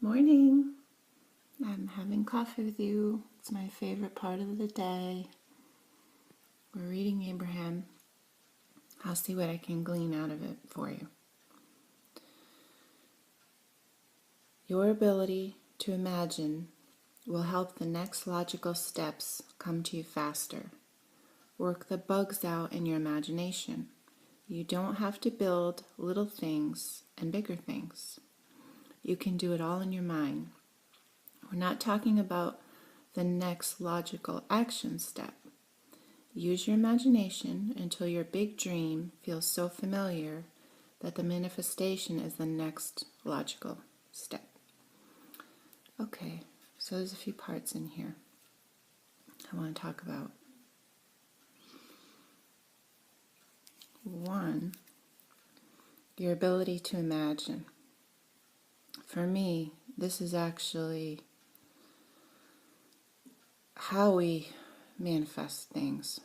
Morning. I'm having coffee with you. It's my favorite part of the day. We're reading Abraham. I'll see what I can glean out of it for you. Your ability to imagine will help the next logical steps come to you faster. Work the bugs out in your imagination. You don't have to build little things and bigger things. You can do it all in your mind. We're not talking about the next logical action step. Use your imagination until your big dream feels so familiar that the manifestation is the next logical step. Okay, so there's a few parts in here I want to talk about. One, your ability to imagine. For me, this is actually how we manifest things.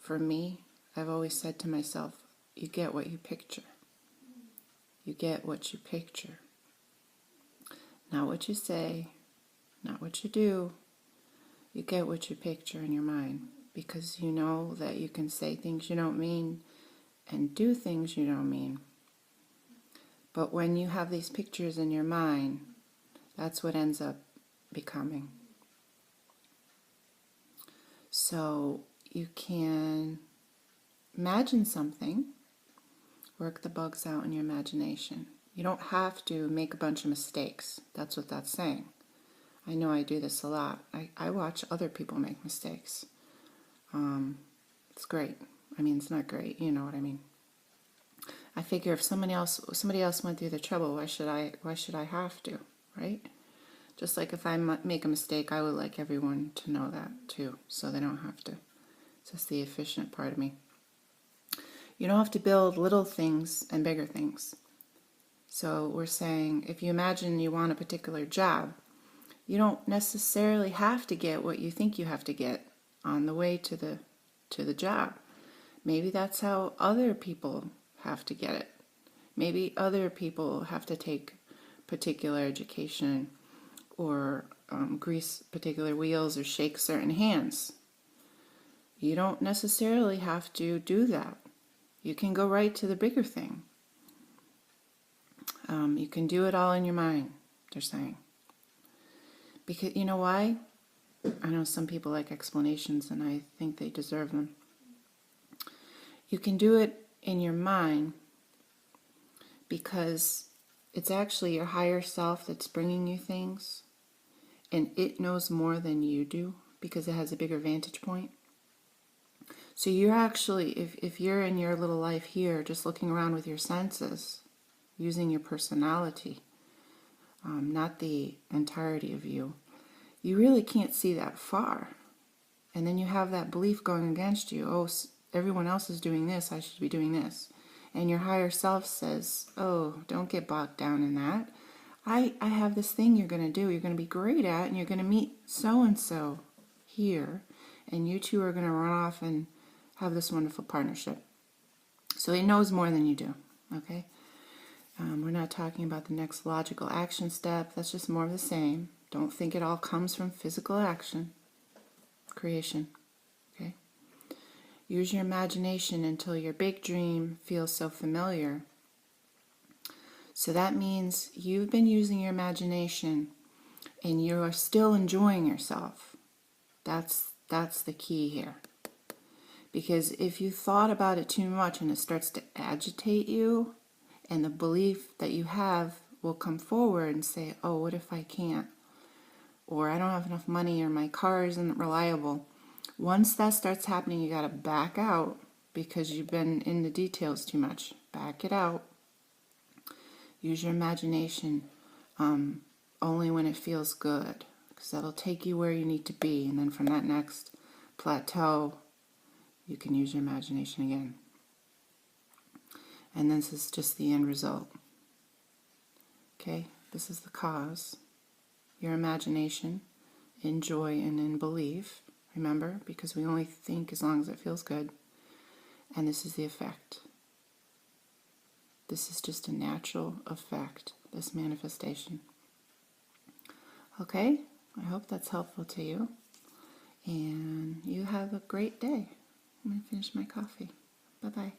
For me, I've always said to myself, you get what you picture. You get what you picture. Not what you say, not what you do. You get what you picture in your mind, because you know that you can say things you don't mean and do things you don't mean. But when you have these pictures in your mind, that's what ends up becoming. So you can imagine something, work the bugs out in your imagination. You don't have to make a bunch of mistakes. That's what that's saying. I know I do this a lot. I watch other people make mistakes. It's great. I mean, it's not great. You know what I mean. I figure if somebody else went through the trouble, why should I have to, right? Just like if I make a mistake, I would like everyone to know that too, so they don't have to. It's just the efficient part of me. You don't have to build little things and bigger things. So we're saying, if you imagine you want a particular job, you don't necessarily have to get what you think you have to get on the way to the job. Maybe that's how other people have to get it. Maybe other people have to take particular education, or grease particular wheels, or shake certain hands. You don't necessarily have to do that. You can go right to the bigger thing. You can do it all in your mind, they're saying. Because you know why? I know some people like explanations, and I think they deserve them. You can do it in your mind because it's actually your higher self that's bringing you things, and it knows more than you do because it has a bigger vantage point. So you're actually, if you're in your little life here, just looking around with your senses, using your personality, not the entirety of you, you really can't see that far. And then you have that belief going against you. Oh, everyone else is doing this, I should be doing this. And your higher self says, oh, don't get bogged down in that. I have this thing you're going to do, you're going to be great at, and you're going to meet so-and-so here, and you two are going to run off and have this wonderful partnership. So he knows more than you do, okay? We're not talking about the next logical action step. That's just more of the same. Don't think it all comes from physical action, creation, okay? Use your imagination until your big dream feels so familiar. So that means you've been using your imagination and you are still enjoying yourself. That's the key here. Because if you thought about it too much and it starts to agitate you, and the belief that you have will come forward and say, oh, what if I can't? Or I don't have enough money, or my car isn't reliable. Once that starts happening, you got to back out because you've been in the details too much. Back it out. Use your imagination only when it feels good, because that'll take you where you need to be. And then from that next plateau, you can use your imagination again. And this is just the end result. Okay? This is the cause. Your imagination in joy and in belief. Remember, because we only think as long as it feels good. And this is the effect. This is just a natural effect, this manifestation. Okay? I hope that's helpful to you. And you have a great day. I'm going to finish my coffee. Bye-bye.